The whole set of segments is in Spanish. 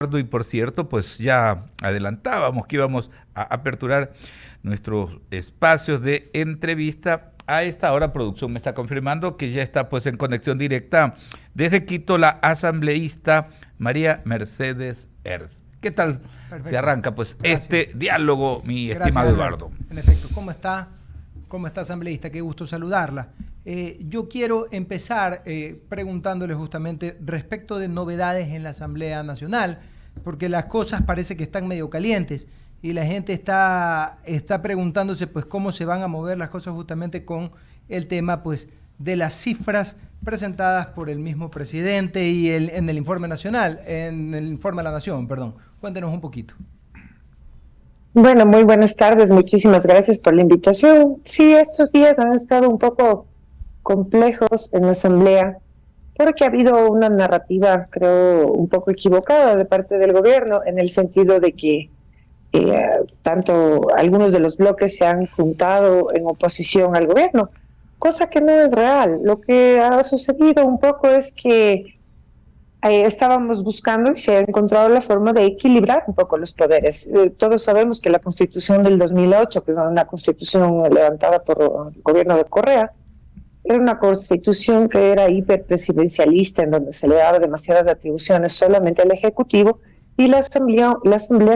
Y por cierto, pues ya adelantábamos que íbamos a aperturar nuestros espacios de entrevista. A esta hora producción me está confirmando que ya está pues en conexión directa desde Quito la asambleísta María Mercedes Herz. ¿Qué tal se Perfecto. arranca pues este Gracias. diálogo, mi Gracias, estimado Alberto. Eduardo? En efecto, ¿cómo está? ¿Cómo está, asambleísta? Qué gusto saludarla. Yo quiero empezar preguntándole justamente respecto de novedades en la Asamblea Nacional, porque las cosas parece que están medio calientes y la gente está preguntándose pues cómo se van a mover las cosas justamente con el tema pues de las cifras presentadas por el mismo presidente y en el informe nacional, en el informe de la Nación, perdón. Cuéntenos un poquito. Bueno, muy buenas tardes. Muchísimas gracias por la invitación. Sí, estos días han estado un poco complejos en la Asamblea porque ha habido una narrativa, creo, un poco equivocada de parte del gobierno en el sentido de que tanto algunos de los bloques se han juntado en oposición al gobierno, cosa que no es real. Lo que ha sucedido un poco es que estábamos buscando y se ha encontrado la forma de equilibrar un poco los poderes. Todos sabemos que la Constitución del 2008, que es una constitución levantada por el gobierno de Correa, era una constitución que era hiperpresidencialista, en donde se le daba demasiadas atribuciones solamente al Ejecutivo, y la asamblea,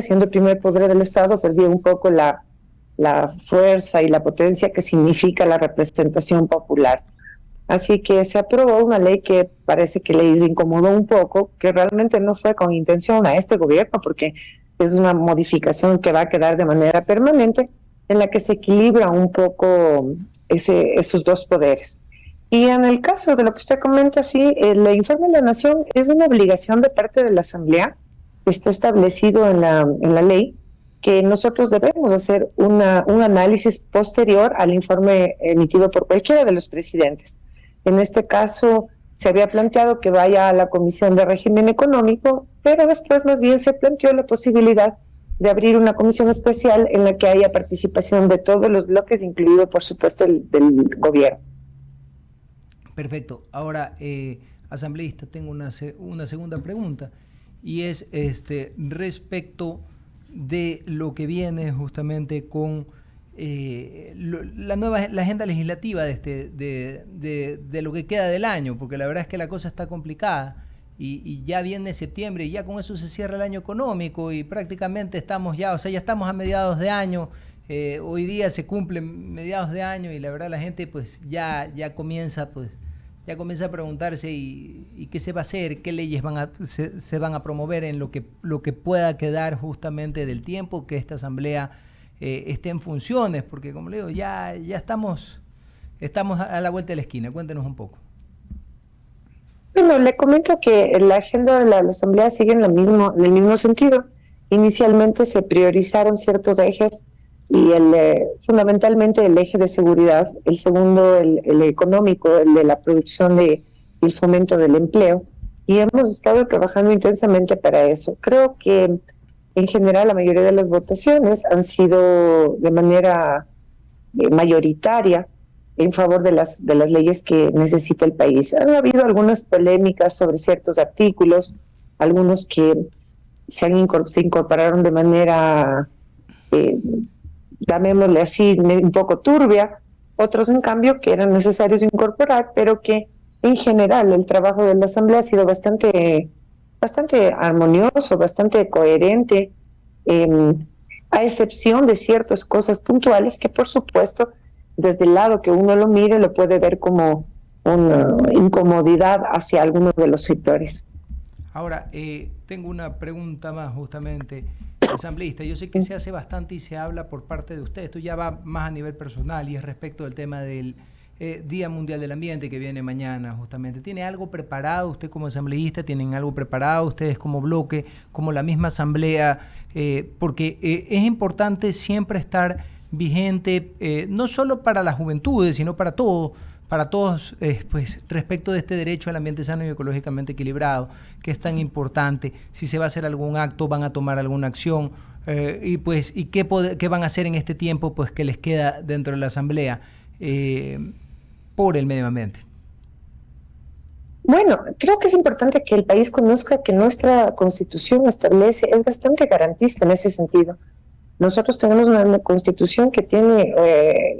siendo el primer poder del Estado, perdió un poco la fuerza y la potencia que significa la representación popular. Así que se aprobó una ley que parece que les incomodó un poco, que realmente no fue con intención a este gobierno, porque es una modificación que va a quedar de manera permanente, en la que se equilibra un poco esos dos poderes. Y en el caso de lo que usted comenta, sí, el informe de la Nación es una obligación de parte de la Asamblea, que está establecido en la ley, que nosotros debemos hacer un análisis posterior al informe emitido por cualquiera de los presidentes. En este caso, se había planteado que vaya a la Comisión de Régimen Económico, pero después más bien se planteó la posibilidad de abrir una comisión especial en la que haya participación de todos los bloques, incluido, por supuesto, el del gobierno. Perfecto. Ahora, asambleísta, tengo una segunda pregunta y es respecto de lo que viene justamente con la agenda legislativa de lo que queda del año, porque la verdad es que la cosa está complicada y ya viene septiembre y ya con eso se cierra el año económico y prácticamente estamos ya, o sea, ya estamos a mediados de año. Hoy día se cumplen mediados de año y la verdad la gente pues ya comienza a preguntarse y qué se va a hacer, qué leyes se van a promover en lo que pueda quedar justamente del tiempo que esta asamblea esté en funciones, porque como le digo, ya estamos a la vuelta de la esquina. Cuéntenos un poco. Bueno, le comento que la agenda de la Asamblea sigue en el mismo sentido. Inicialmente se priorizaron ciertos ejes y fundamentalmente el eje de seguridad, el segundo el económico, el de la producción y el fomento del empleo, y hemos estado trabajando intensamente para eso. Creo que en general la mayoría de las votaciones han sido de manera mayoritaria en favor de las leyes que necesita el país. Han habido algunas polémicas sobre ciertos artículos, algunos que se incorporaron de manera, eh, llamémosle así, un poco turbia, otros en cambio que eran necesarios incorporar, pero que en general el trabajo de la Asamblea ha sido bastante armonioso, bastante coherente, eh, a excepción de ciertas cosas puntuales que por supuesto desde el lado que uno lo mire lo puede ver como una incomodidad hacia algunos de los sectores. Ahora, tengo una pregunta más justamente, asambleísta. Yo sé que se hace bastante y se habla por parte de usted. Esto ya va más a nivel personal y es respecto del tema del Día Mundial del Ambiente que viene mañana justamente. ¿Tiene algo preparado usted como asambleísta? ¿Tienen algo preparado ustedes como bloque, como la misma asamblea? Porque es importante siempre estar vigente, no solo para las juventudes, sino para todos, pues respecto de este derecho al ambiente sano y ecológicamente equilibrado, que es tan importante. Si se va a hacer algún acto, van a tomar alguna acción, y qué van a hacer en este tiempo pues que les queda dentro de la asamblea por el medio ambiente. Bueno, creo que es importante que el país conozca que nuestra Constitución establece, es bastante garantista en ese sentido. Nosotros tenemos una constitución que tiene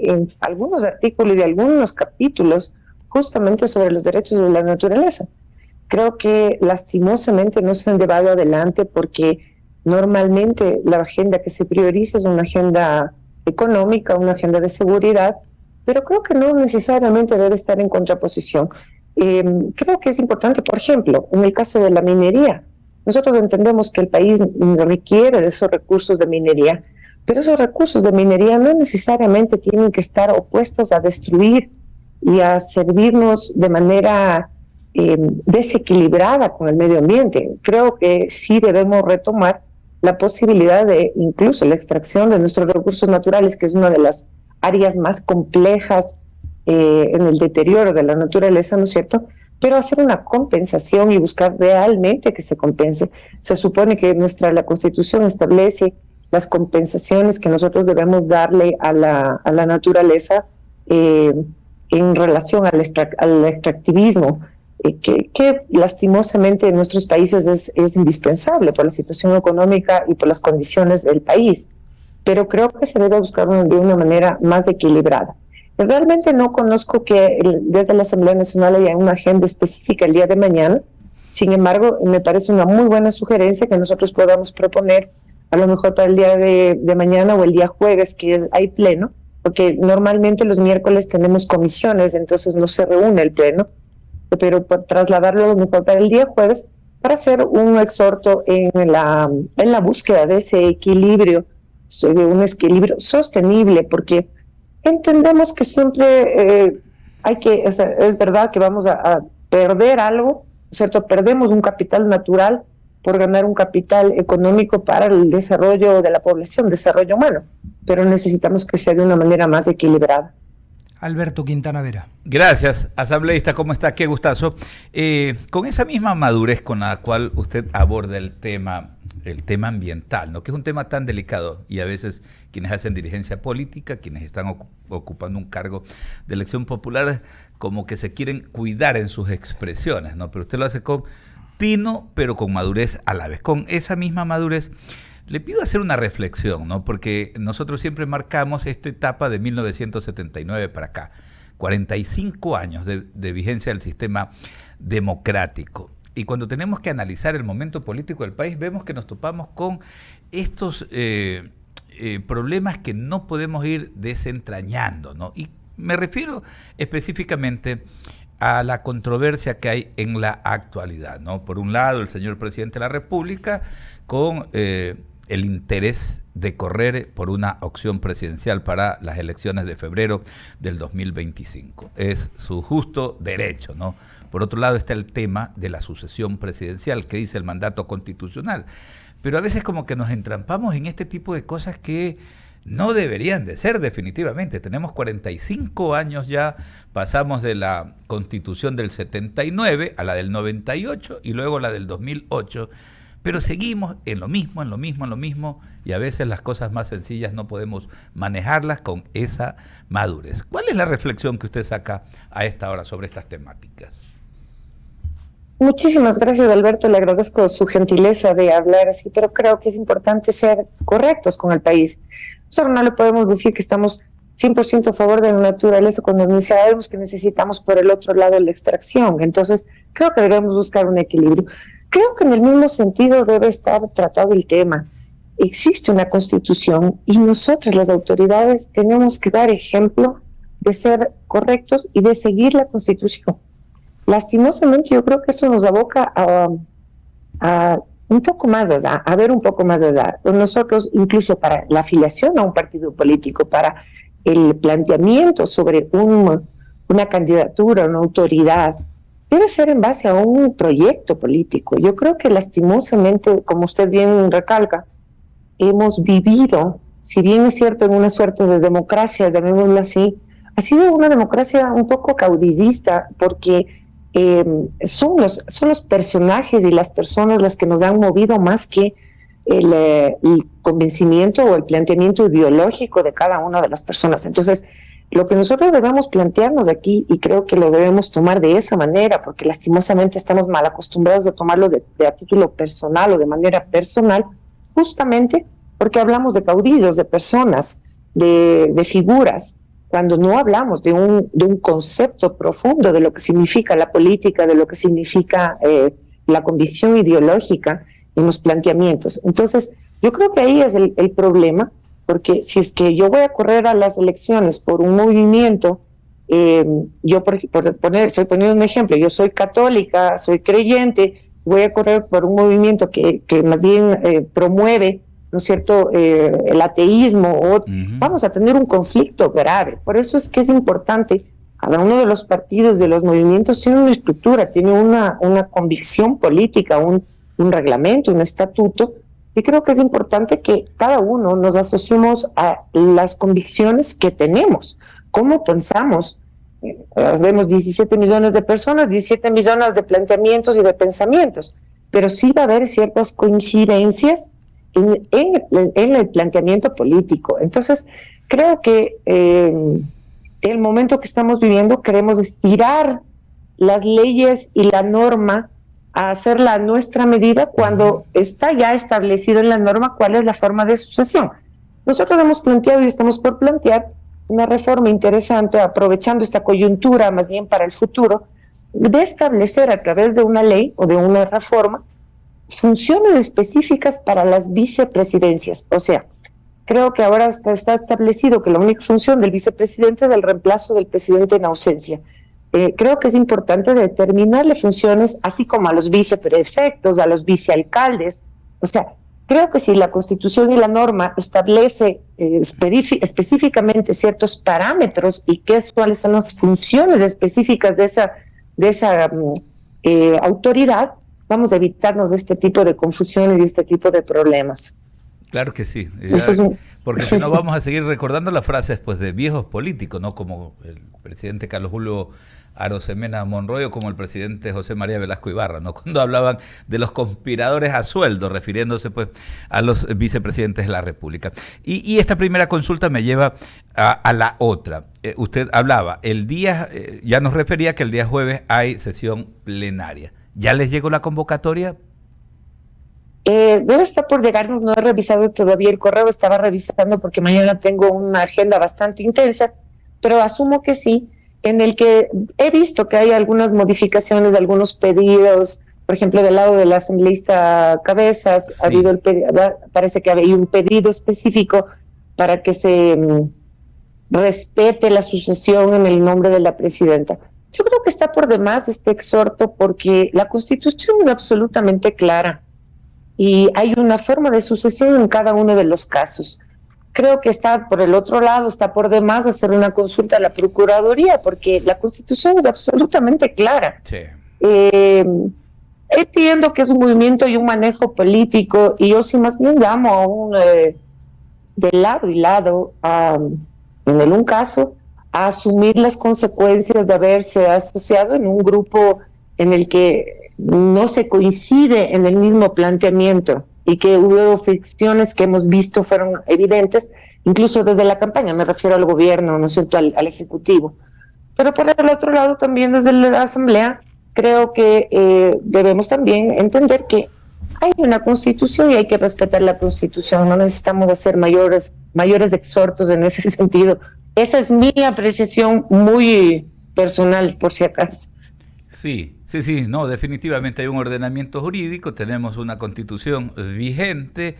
en algunos artículos y algunos capítulos justamente sobre los derechos de la naturaleza. Creo que lastimosamente no se han llevado adelante porque normalmente la agenda que se prioriza es una agenda económica, una agenda de seguridad, pero creo que no necesariamente debe estar en contraposición. Creo que es importante, por ejemplo, en el caso de la minería, nosotros entendemos que el país requiere de esos recursos de minería, pero esos recursos de minería no necesariamente tienen que estar opuestos a destruir y a servirnos de manera desequilibrada con el medio ambiente. Creo que sí debemos retomar la posibilidad de incluso la extracción de nuestros recursos naturales, que es una de las áreas más complejas en el deterioro de la naturaleza, ¿no es cierto? Pero hacer una compensación y buscar realmente que se compense. Se supone que la Constitución establece las compensaciones que nosotros debemos darle a la naturaleza en relación al extractivismo, que lastimosamente en nuestros países es indispensable por la situación económica y por las condiciones del país. Pero creo que se debe buscar de una manera más equilibrada. Realmente no conozco que desde la Asamblea Nacional haya una agenda específica el día de mañana. Sin embargo, me parece una muy buena sugerencia que nosotros podamos proponer a lo mejor para el día de mañana o el día jueves, que hay pleno, porque normalmente los miércoles tenemos comisiones, entonces no se reúne el pleno, pero por trasladarlo a lo mejor para el día jueves para hacer un exhorto en la búsqueda de ese equilibrio, de un equilibrio sostenible, porque entendemos que siempre o sea, es verdad que vamos a perder algo, ¿cierto? Perdemos un capital natural por ganar un capital económico para el desarrollo de la población, desarrollo humano, pero necesitamos que sea de una manera más equilibrada. Alberto Quintana Vera. Gracias, asambleísta, ¿cómo está? Qué gustazo. Con esa misma madurez con la cual usted aborda el tema ambiental, ¿no? Que es un tema tan delicado y a veces quienes hacen dirigencia política, quienes están ocupando un cargo de elección popular, como que se quieren cuidar en sus expresiones, ¿no? Pero usted lo hace con tino, pero con madurez a la vez. Con esa misma madurez, le pido hacer una reflexión, ¿no? Porque nosotros siempre marcamos esta etapa de 1979 para acá, 45 años de vigencia del sistema democrático. Y cuando tenemos que analizar el momento político del país, vemos que nos topamos con estos problemas que no podemos ir desentrañando, ¿no? Y me refiero específicamente a la controversia que hay en la actualidad, ¿no? Por un lado, el señor presidente de la República con el interés de correr por una opción presidencial para las elecciones de febrero del 2025. Es su justo derecho, ¿no? Por otro lado está el tema de la sucesión presidencial, que dice el mandato constitucional. Pero a veces como que nos entrampamos en este tipo de cosas que no deberían de ser definitivamente. Tenemos 45 años ya, pasamos de la Constitución del 79 a la del 98 y luego la del 2008, pero seguimos en lo mismo, y a veces las cosas más sencillas no podemos manejarlas con esa madurez. ¿Cuál es la reflexión que usted saca a esta hora sobre estas temáticas? Muchísimas gracias, Alberto. Le agradezco su gentileza de hablar así, pero creo que es importante ser correctos con el país. Nosotros no le podemos decir que estamos 100% a favor de la naturaleza cuando ni sabemos que necesitamos por el otro lado la extracción. Entonces, creo que debemos buscar un equilibrio. Creo que en el mismo sentido debe estar tratado el tema. Existe una Constitución y nosotros, las autoridades, tenemos que dar ejemplo de ser correctos y de seguir la Constitución. Lastimosamente, yo creo que eso nos aboca a un poco más de edad, a ver un poco más de edad. Nosotros, incluso para la afiliación a un partido político, para el planteamiento sobre una candidatura, una autoridad, debe ser en base a un proyecto político. Yo creo que lastimosamente, como usted bien recalca, hemos vivido, si bien es cierto, en una suerte de democracia, llamémoslo así, ha sido una democracia un poco caudillista, porque son los personajes y las personas las que nos han movido más que el convencimiento o el planteamiento ideológico de cada una de las personas. Entonces, lo que nosotros debemos plantearnos aquí, y creo que lo debemos tomar de esa manera, porque lastimosamente estamos mal acostumbrados a tomarlo de a título personal o de manera personal, justamente porque hablamos de caudillos, de personas, de figuras, cuando no hablamos de un concepto profundo de lo que significa la política, de lo que significa la convicción ideológica en los planteamientos. Entonces, yo creo que ahí es el problema, porque si es que yo voy a correr a las elecciones por un movimiento, yo estoy poniendo un ejemplo, yo soy católica, soy creyente, voy a correr por un movimiento que más bien promueve, ¿no es cierto?, el ateísmo, vamos a tener un conflicto grave. Por eso es que es importante, cada uno de los partidos, de los movimientos, tiene una estructura, tiene una convicción política, un reglamento, un estatuto, y creo que es importante que cada uno nos asociemos a las convicciones que tenemos, cómo pensamos. Vemos 17 millones de personas, 17 millones de planteamientos y de pensamientos, pero sí va a haber ciertas coincidencias en el planteamiento político. Entonces, creo que el momento que estamos viviendo queremos estirar las leyes y la norma a hacerla a nuestra medida cuando está ya establecido en la norma cuál es la forma de sucesión. Nosotros hemos planteado y estamos por plantear una reforma interesante, aprovechando esta coyuntura más bien para el futuro, de establecer a través de una ley o de una reforma funciones específicas para las vicepresidencias. O sea, creo que ahora está establecido que la única función del vicepresidente es el reemplazo del presidente en ausencia. Creo que es importante determinarle funciones, así como a los viceprefectos, a los vicealcaldes. O sea, creo que si la Constitución y la norma establece específicamente ciertos parámetros y cuáles son las funciones específicas de esa autoridad, vamos a evitarnos de este tipo de confusiones y de este tipo de problemas. Claro que sí. Porque sí. si no vamos a seguir recordando las frases pues de viejos políticos, ¿no? Como el presidente Carlos Julio Arosemena Monroy o como el presidente José María Velasco Ibarra, ¿no? Cuando hablaban de los conspiradores a sueldo, refiriéndose pues a los vicepresidentes de la República. Y esta primera consulta me lleva a la otra. Usted hablaba, ya nos refería que el día jueves hay sesión plenaria. ¿Ya les llegó la convocatoria? Debe estar por llegarnos, no he revisado todavía el correo, estaba revisando porque mañana tengo una agenda bastante intensa, pero asumo que sí, en el que he visto que hay algunas modificaciones de algunos pedidos, por ejemplo, del lado del asambleísta Cabezas, sí. Parece que hay un pedido específico para que se respete la sucesión en el nombre de la presidenta. Yo creo que está por demás este exhorto porque la Constitución es absolutamente clara y hay una forma de sucesión en cada uno de los casos. Creo que está por el otro lado, está por demás hacer una consulta a la Procuraduría, porque la Constitución es absolutamente clara. Sí. Entiendo que es un movimiento y un manejo político, y yo sí más bien llamo a de lado y lado, en un caso, a asumir las consecuencias de haberse asociado en un grupo en el que no se coincide en el mismo planteamiento y que hubo fricciones que hemos visto fueron evidentes, incluso desde la campaña, me refiero al gobierno, ¿no es cierto?, al Ejecutivo. Pero por el otro lado, también desde la Asamblea, creo que debemos también entender que hay una Constitución y hay que respetar la Constitución, no necesitamos hacer mayores exhortos en ese sentido. Esa es mi apreciación muy personal, por si acaso. Sí, no, definitivamente hay un ordenamiento jurídico, tenemos una Constitución vigente,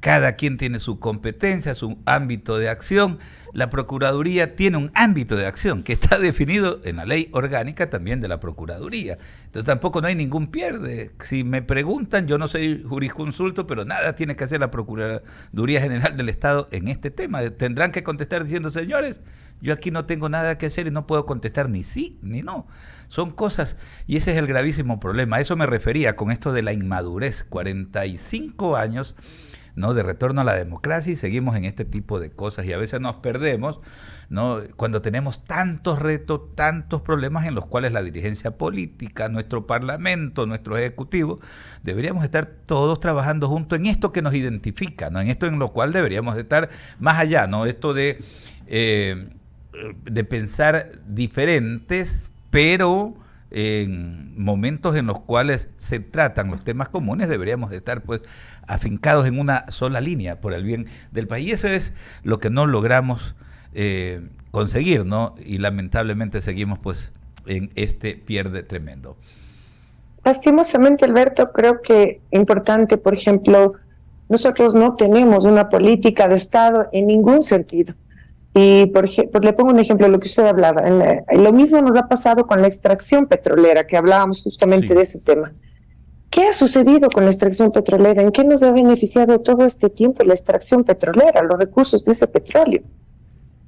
cada quien tiene su competencia, su ámbito de acción. La Procuraduría tiene un ámbito de acción que está definido en la ley orgánica también de la Procuraduría. Entonces tampoco no hay ningún pierde. Si me preguntan, yo no soy jurisconsulto, pero nada tiene que hacer la Procuraduría General del Estado en este tema. Tendrán que contestar diciendo, señores, yo aquí no tengo nada que hacer y no puedo contestar ni sí ni no. Son cosas, y ese es el gravísimo problema. A eso me refería con esto de la inmadurez. 45 años, ¿no?, de retorno a la democracia y seguimos en este tipo de cosas y a veces nos perdemos, ¿no?, cuando tenemos tantos retos, tantos problemas en los cuales la dirigencia política, nuestro parlamento, nuestro ejecutivo, deberíamos estar todos trabajando juntos en esto que nos identifica, ¿no?, en esto en lo cual deberíamos estar más allá, ¿no?, esto de de pensar diferentes, pero en momentos en los cuales se tratan los temas comunes deberíamos de estar pues afincados en una sola línea por el bien del país. Y eso es lo que no logramos conseguir, ¿no? Y lamentablemente seguimos pues en este pierde tremendo. Lastimosamente, Alberto, creo que importante, por ejemplo, nosotros no tenemos una política de Estado en ningún sentido. Y por ejemplo, le pongo un ejemplo de lo que usted hablaba. Lo mismo nos ha pasado con la extracción petrolera, que hablábamos justamente de ese tema. ¿Qué ha sucedido con la extracción petrolera? ¿En qué nos ha beneficiado todo este tiempo la extracción petrolera, los recursos de ese petróleo?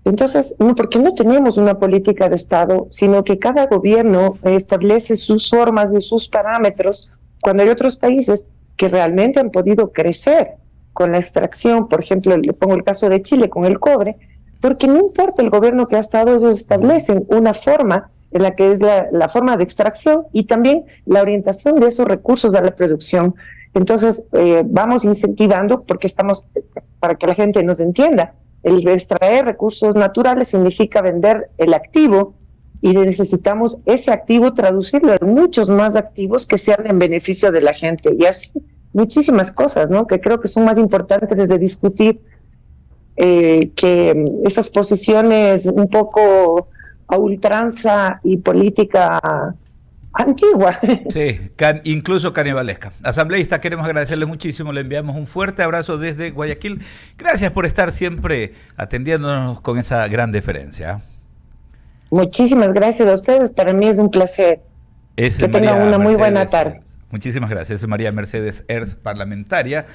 Entonces, no, porque no tenemos una política de Estado, sino que cada gobierno establece sus formas y sus parámetros, cuando hay otros países que realmente han podido crecer con la extracción. Por ejemplo, le pongo el caso de Chile con el cobre, porque no importa el gobierno que ha estado, ellos establecen una forma en la que es la forma de extracción y también la orientación de esos recursos a la producción. Entonces, vamos incentivando, porque estamos, para que la gente nos entienda, el extraer recursos naturales significa vender el activo y necesitamos ese activo traducirlo en muchos más activos que sean en beneficio de la gente. Y así, muchísimas cosas, ¿no? Que creo que son más importantes de discutir que esas posiciones un poco a ultranza y política antigua. Sí, incluso canibalesca. Asambleísta, queremos agradecerle muchísimo, le enviamos un fuerte abrazo desde Guayaquil. Gracias por estar siempre atendiéndonos con esa gran deferencia. Muchísimas gracias a ustedes, para mí es un placer. Que tengan una muy buena tarde. Muchísimas gracias, María Mercedes Ers, parlamentaria.